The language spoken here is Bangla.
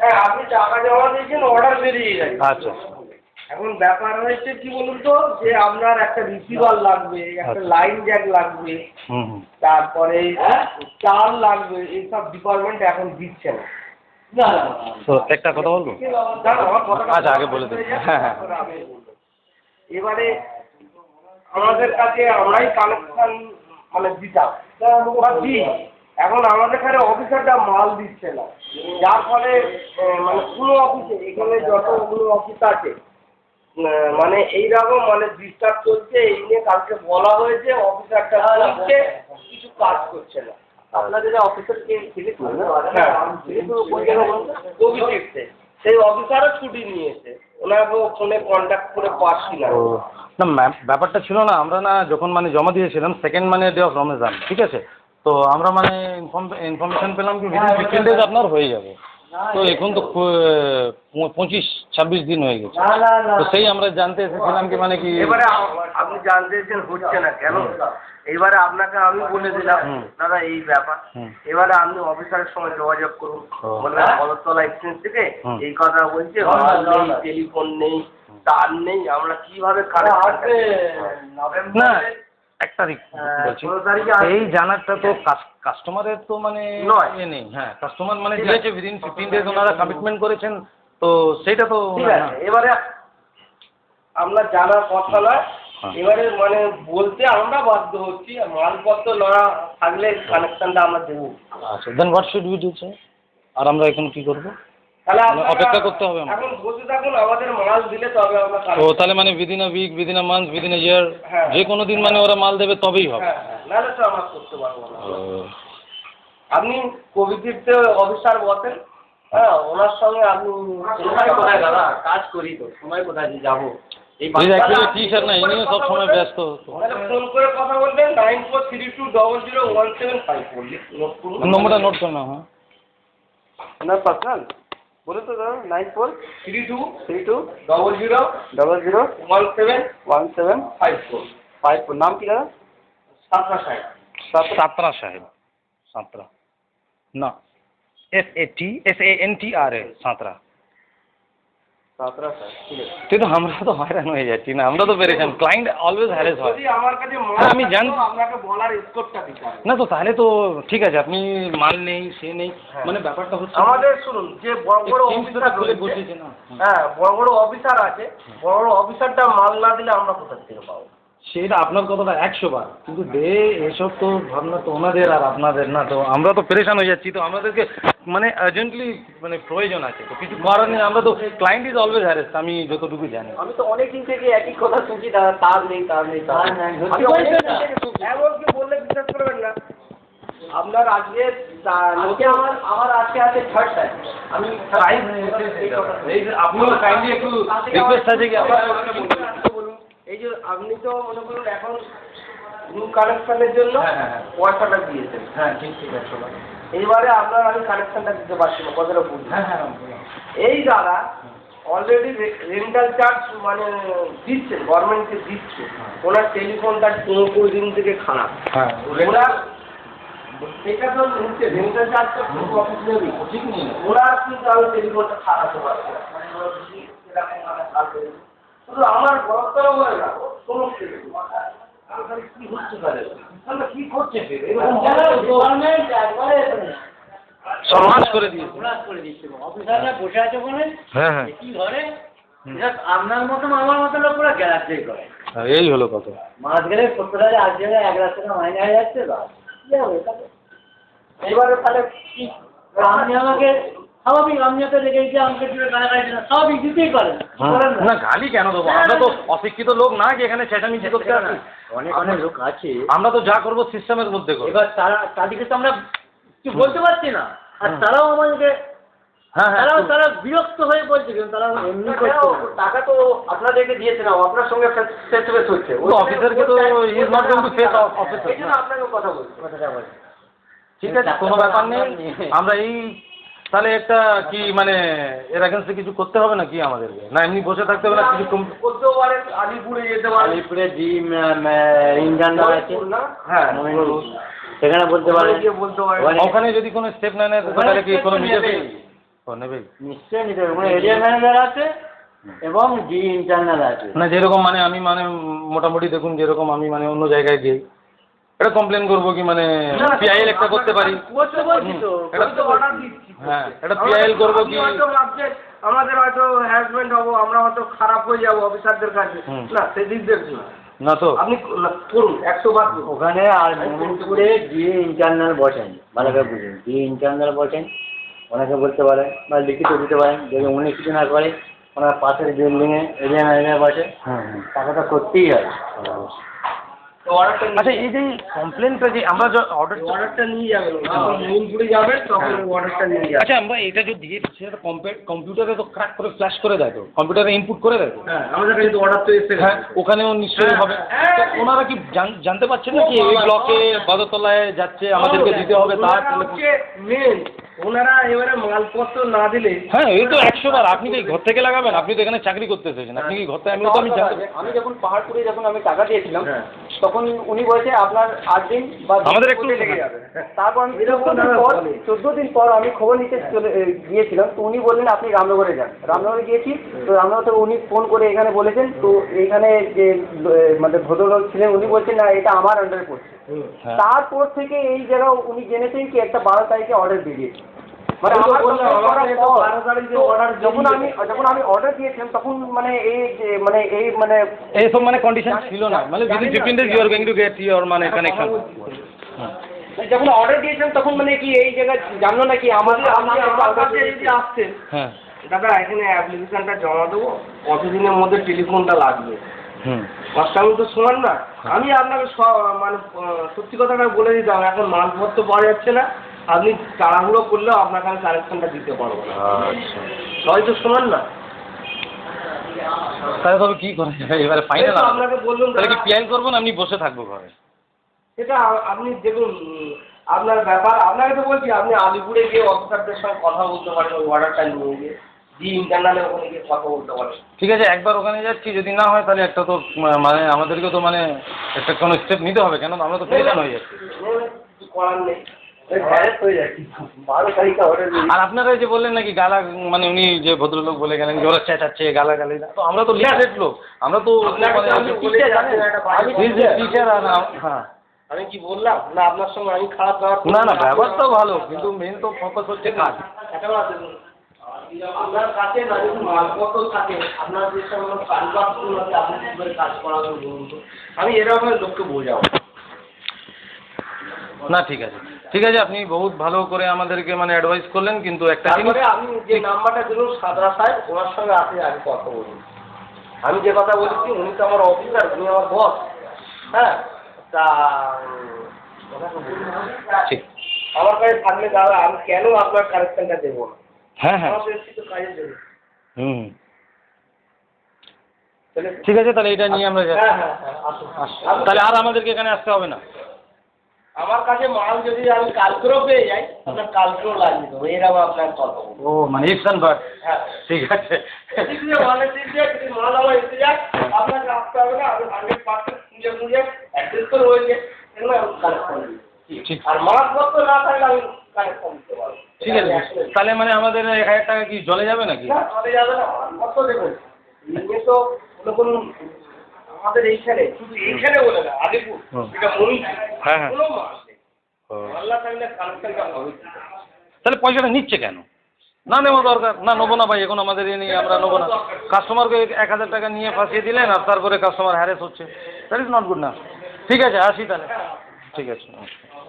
হ্যাঁ, আপনি টাকা জমা দিয়েছেন, অর্ডার বেরিয়ে গেছে। আচ্ছা এখন ব্যাপার হয়েছে কি বলুন তো, যে আপনার একটা রিসিভার লাগবে, একটা লাইন জ্যাক লাগবে, তারপরে চাল লাগবে, এইসব ডিপার্টমেন্ট এখন দিচ্ছে না। তো একটা কথা বলবো, আচ্ছা আগে বলে দিন। হ্যাঁ হ্যাঁ, এবারে আমাদের কাছে আমরাই কালেকশন মানে দিতাম, এখন আমাদের এখানে অফিসারটা মাল দিচ্ছে না, যার ফলে মানে কোনো অফিসে, এখানে যতগুলো অফিস আছে মানে এইরকম মানে ডিস্টার্ব চলছে। এই নিয়ে কালকে বলা হয়েছে, অফিসারটা বলছে কিছু কাজ করছে না। আপনাদের অফিসারকে হ্যাঁ কোভিডে সেই অফিসারও ছুটি নিয়েছে, ওনাকেও ফোনে কন্ট্যাক্ট করে পাচ্ছি না। না ম্যাম, ব্যাপারটা ছিল না, আমরা না যখন মানে জমা দিয়েছিলাম সেকেন্ড মানে ডে অফ রমজান, ঠিক আছে, তো আমরা মানে ইনফরমেশন পেলাম কি উইদিন 15 days আপনার হয়ে যাবে। তো এখন তো 25-26 দিন হয়ে গেছে, তো সেই আমরা জানতে এসেছিলাম কি মানে কি এবারে আপনি জানতে এসেছেন হচ্ছে না কেন, এবারে আপনাকে আমি বলে দিলাম দাদা এই ব্যাপার, এবারে আপনি অফিসারের সঙ্গে যোগাযোগ করুন, বলবেন কদরতলা এক্সচেঞ্জ থেকে এই কথা বলছে, টেলিফোন নেই, তার নেই, আমরা কিভাবে না এক তারিখ বলছি, এই জানারটা তো কাস্টমারের তো মানে এ নেই। হ্যাঁ, কাস্টমার মানে দিয়েছে উইদিন 15 days ওনারা কমিটমেন্ট করেছেন, তো সেইটা তো এবারে আমরা জানার কথা নয়, এবারে মানে বলতে আমরা বাধ্য হচ্ছি, মালপত্র না থাকলে কানেকশনটা আমরা দেবো। আচ্ছা, then what should we do sir? আর আমরা এখন কি করবো? তাহলে অপেক্ষা করতে হবে এখন বসে থাকুন, আমাদের মাল দিলে তবে আমরা। ও তাহলে মানে within a week, within a month, within a year, যে কোনো দিন মানে ওরা মাল দেবে তবেই হবে? নাহলে তো আমরা করতে পারবো না। আপনি কোভিডে অফিসার বসেন, হ্যাঁ, ওনার সঙ্গে আপনি সময় কোথায় দাদা, কাজ করি তো, সময় কোথায় যাবো? কি স্যার, না ইনিও সব সময় ব্যস্ত, ফোন করে কথা বলবেন 9432001754 নম্বরটা নোট করো না। হ্যাঁ, আপনার পার্সোনাল বলে তো দাদা, 9432001754 নাম কি দাদা? সাতরা সাহেব। সাতরা সাহেব, সাতরা না, SANTRA, সাঁতরা। কিন্তু আমরা তো হয়রান হয়ে যাচ্ছি না, আমরা তো পেরেছেন, ক্লায়েন্ট অলওয়েজ হ্যারেস হয়। আমার কাছে আমি জানি, আপনাকে বলার স্কোপটা দিতে হবে না তো তাহলে তো ঠিক আছে, আপনি মাল নেই সে নেই, মানে ব্যাপারটা হচ্ছে আমাদের শুনুন, যে বড় বড় অফিসার বসেছে না, হ্যাঁ বড় বড় অফিসার আছে, বড় বড় অফিসারটা মাল না দিলে আমরা কোথা থেকে পাবো? সেটা আপনার কথাটা 100 বার, কিন্তু এসব তো ভাবনা তো ওনাদের আর আপনাদের না, তো আমরা তো পেরেশান হয়ে যাচ্ছি, তো আমাদেরকে মানে আর্জেন্টলি মানে প্রয়োজন আছে, তো কিছু করার নেই, আমরা তো ক্লায়েন্ট ইজ অলওয়েজ হ্যারেস্ট, আমি যতটুকু জানি। আমি তো অনেক দিন থেকে একই কথা শুনছি দাদা, তার নেই তার নেই তার নেই, এমনকি বললে বিশ্বাস করবেন না। আপনার আজকে আমার আজকে আছে 3rd টাইম আমি আপনার কাইন্ডলি একটু রিকোয়েস্ট আছে কি বলুন, এই যে আপনি তো মনে করুন এখন নিউ কানেকশনের জন্য পয়সাটা দিয়েছেন, হ্যাঁ ঠিক আছে, এইবারে আপনার আমি কানেকশনটা দিতে পারছি না, কতটা বলুন। হ্যাঁ হ্যাঁ, এই দাদা অলরেডি রেন্টাল চার্জ মানে দিচ্ছে, গভর্নমেন্টকে দিচ্ছে, ওনার টেলিফোনটা 15 দিন থেকে খারাপ, হ্যাঁ ওনার সেটা তো নিচ্ছে, রেন্টাল চার্জটা পুরো অফিস নেই, ঠিক নেই, ওনার কিন্তু আমি টেলিফোনটা খারাপ হচ্ছে শুধু আমার বড়তলা বলে না, সমস্ত কি হচ্ছে তাহলে কি করছে সমাজ করে দিয়েছে, অফিসাররা বসে আছে বলে হ্যাঁ হ্যাঁ কি ধরে আপনার মতন আমার মতন লোক পুরো গ্যারাজই করে, এই হলো কথা। মাস গেলে 70,000 আজ গেলে 1 লাখ টাকা মাইনে হয়ে যাচ্ছে, এবারে তাহলে কি আপনি আমাকে স্বাভাবিক, আপনি তো লেগেছে আমাকে গালাগালি না, স্বাভাবিক দিতেই পারেন না, গালি কেন দেবো, আমরা তো অশিক্ষিত লোক না যে এখানে চেঁচামেচি করতে হবে, অনেক অনেক লোক আছে, আমরা তো যা করবো সিস্টেমের মধ্যে করবো। এবার তাদেরকে তো আমরা কিছু বলতে পারছি না, আর তারাও আমাদেরকে হ্যাঁ হ্যাঁ, তারা বিরক্ত হয়ে বলছে, কিন্তু তারা এমনি টাকা তো আপনাদেরকে দিয়েছে না, আপনার সঙ্গে ফেস টু ফেস হচ্ছে, অফিসারকে তো is not going to face officer, এই জন্য আপনাকে কথা বলছি। ঠিক আছে, কোনো ব্যাপার নেই, আমরা এই তাহলে একটা কি মানে এর এগেন্সটে কিছু করতে হবে না কি আমাদেরকে, না এমনি বসে থাকতে হবে না কিছু করতেও পারে, আলিপুরে যেতে পারে, আলিপুরে জিম ইন্ডিয়ান আছে না, হ্যাঁ সেখানে বলতে পারে, গিয়ে বলতে পারে। ওখানে যদি কোনো স্টেপ না নেয় তাহলে কি কোনো মিটাবে? ও নেবে নিশ্চয়ই নিতে হবে। ওখানে এরিয়া ম্যানেজার আছে এবং জি ইন্টারনাল আছে। না, যেরকম মানে আমি মানে মোটামুটি দেখুন, যেরকম আমি মানে অন্য জায়গায় যাই, এটা কমপ্লেন করবো কি মানে পিআইএল একটা করতে পারি। করতে বলছি তো, আমি তো অর্ডার দিচ্ছি। হ্যাঁ, এটা পিআইএল করবো কি? আপনি হয়তো ভাবছেন আমাদের হয়তো হ্যারাসমেন্ট হবো, আমরা হয়তো খারাপ হয়ে যাবো অফিসারদের কাছে, না সেদিক দেখুন না তো আপনি করুন 100 বার করুন। ওখানে আর মোমিনপুরে জিএ ইন্টারনাল বসেন, ভালো করে বুঝুন, জিএ ইন্টারনাল বসেন, ওনাকে বলতে পারেন বা লিখিত দিতে পারেন, যদি উনি কিছু না করে ওনার পাশের বিল্ডিংয়ে এরিয়া ম্যানেজার বসে, তাকে তো করতেই হবে। তো অর্ডারটা আচ্ছা, এই যে কমপ্লেনটা যে আমরা অর্ডারটা নিয়ে যাবেন, যখন মোমিনপুরে যাবেন তখন অর্ডারটা নিয়ে যাবেন। আচ্ছা, আমরা এটা যে দিয়ে দিচ্ছি সেটা কম্পিউটারে তো ক্র্যাক করে ফ্ল্যাশ করে দেয়, তো কম্পিউটারে ইনপুট করে দেয় তো। হ্যাঁ, আমাদের কাছে তো অর্ডার তো এসে হ্যাঁ, গেছে। ওখানেও নিশ্চয়ই হবে। তো ওনারা কি জানতে পারছেন না কি এই ব্লকে বাদতলায় যাচ্ছে, আমাদেরকে দিতে হবে তার? ওনারা হচ্ছে মেন, ওনারা এবারে মালপত্র না দিলে। হ্যাঁ, এই তো 100 বার। আপনি কি ঘর থেকে লাগাবেন? আপনি তো এখানে চাকরি করতে এসেছেন, আপনি কি ঘর থেকে? আমি জানতে আমি যখন পাহাড়পুরে যখন আমি টাকা দিয়েছিলাম, তখন উনি বলেছে আপনার 8 দিন বা আমাদের একটু লেগে যাবে। তারপর আমি 14 দিন পর আমি খবর নিতে গিয়েছিলাম, তো উনি বললেন আপনি রামনগরে যান। রামনগরে গিয়েছি, তো রামনগর থেকে উনি ফোন করে এখানে বলেছেন, তো এইখানে যে মানে ভদ্রলোক ছিলেন উনি বলছেন না এটা আমার আন্ডারে পড়ছে। তারপর থেকে এই জায়গা উনি জেনেছেন কি একটা 12 তারিখে অর্ডার দিয়ে দিয়েছে। মানে আমার যখন আমি অর্ডার দিয়েছিলাম তখন মানে এইসব মানে কন্ডিশন ছিল না, মানে within 15 days you are going to get your মানে কানেকশন। যখন অর্ডার দিয়েছিলাম তখন মানে কি এই জায়গা জানলো নাকি আমার কাছে যদি আসছেন, হ্যাঁ, দাদা এখানে অ্যাপ্লিকেশনটা জমা দেবো, কতদিনের মধ্যে টেলিফোনটা লাগবে, হুম, কষ্টাম তো সমান না। আমি আপনাকে মানে সত্যি কথাটা বলে দিতাম, এখন মালপত্র পাওয়া যাচ্ছে না, আপনি তাড়াহুড়ো করলেও আপনাকে আমি কানেকশনটা দিতে পারবো না। আচ্ছা, সবাই তো সমান না। তাহলে তবে কি করা যাবে এবারে? ফাইনাল এই তো আপনাকে বললাম তাহলে কি দাদা, পিআইএল করবো না আপনি বসে থাকবো ঘরে? সেটা আপনি দেখুন আপনার ব্যাপার। আপনাকে তো বলছি আপনি আলিপুরে গিয়ে অফিসারদের সঙ্গে কথা বলতে পারেন, ওই অর্ডারটা নিয়ে গিয়ে জি ইন্টারনালে ওখানে গিয়ে কথা বলতে পারেন। ঠিক আছে, একবার ওখানে যাচ্ছি, যদি না হয় তাহলে একটা তো মানে আমাদেরকে তো মানে একটা কোনো স্টেপ নিতে হবে, কেন আমরা তো পেরেশান হয়ে যাচ্ছি। কিছু করার নেই, হয়ে যাচ্ছি 12 তারিখে অর্ডার দিয়ে। আর আপনারা যে বললেন নাকি গালা, মানে উনি যে ভদ্রলোক বলে গেলেন যে ওরা চেঁচাচ্ছে গালাগালি, তো আমরা তো লিটারেট লোক, আমরা তো টিচার। আর হ্যাঁ, আমি কি বললাম না আপনার সঙ্গে আমি খারাপ ব্যবহার? না না, ব্যাপারটাও ভালো, কিন্তু মেন তো ফোকাস হচ্ছে কাজ। আপনার কাছে না যদি মালপত্র থাকে, আপনার যে সমস্ত কাজবাজগুলো আছে আপনি কীভাবে কাজ করাবেন বলুন তো? আমি এরকম লোককে বোঝাবো না, ঠিক আছে, ঠিক আছে, আপনি বহুত ভালো করে আমাদেরকে মানে অ্যাডভাইস করলেন, কিন্তু একটা জিনিস তারপরে আপনি যে নাম্বারটা দিলেন সাদরা সাহেব, ওনার সঙ্গে আপনি আগে কথা বলুন। আমি যে কথা বলেছি উনি তো আমার অফিসার, উনি আমার বস। হ্যাঁ, তা ঠিক। আমার কাছে থাকলে দাদা আমি কেন আপনার কানেকশনটা দেবো না? হ্যাঁ হ্যাঁ, আমার তো এসেছি তো কাজের জন্য। হুম, তাহলে ঠিক আছে, তাহলে এটা নিয়ে আমরা যাচ্ছি। হ্যাঁ হ্যাঁ হ্যাঁ, আসুন। তাহলে আর আমাদেরকে এখানে আসতে হবে না। আমার কাছে মাল যদি আমি কালকেও পেয়ে যাই, আপনার কালকেও লাগিয়ে দেবো, এরকম আপনার কথা বলবো। ও মানে ইফসান বাট, হ্যাঁ, ঠিক আছে। এদিক দিয়ে মালের দিক দিয়ে যদি মাল আমার এসে যায়, আপনাকে আসতে হবে না, আমি 100% খুঁজে অ্যাড্রেস তো রয়েছে, এগুলো আমি কানেকশন দিই। ঠিক, আর মালপত্র না থাকলে আমি কানেকশন দিতে পারবো। ঠিক আছে, তাহলে মানে আমাদের 1000 টাকা কি জলে যাবে নাকি? না, চলে যাবে না, মালপত্র দেখুন এমনি তো কোনো আমাদের এইখানে, শুধু এইখানে বলে না, আলিপুর, এটা মনি, হ্যাঁ হ্যাঁ, কোনো মাল নেই। ও, মাল্লা থাকলে কানেকশনটা হবে। তাহলে পয়সাটা নিচ্ছে কেন? না নেওয়া দরকার, না নেবো না ভাই, এখন আমাদের এ নিয়ে আমরা নেবো না। কাস্টমারকে 1000 টাকা নিয়ে ফাঁসিয়ে দিলেন আর তারপরে কাস্টমার হ্যারেস হচ্ছে, দ্যাট ইজ নট গুড না। ঠিক আছে, আসি তাহলে, ঠিক আছে।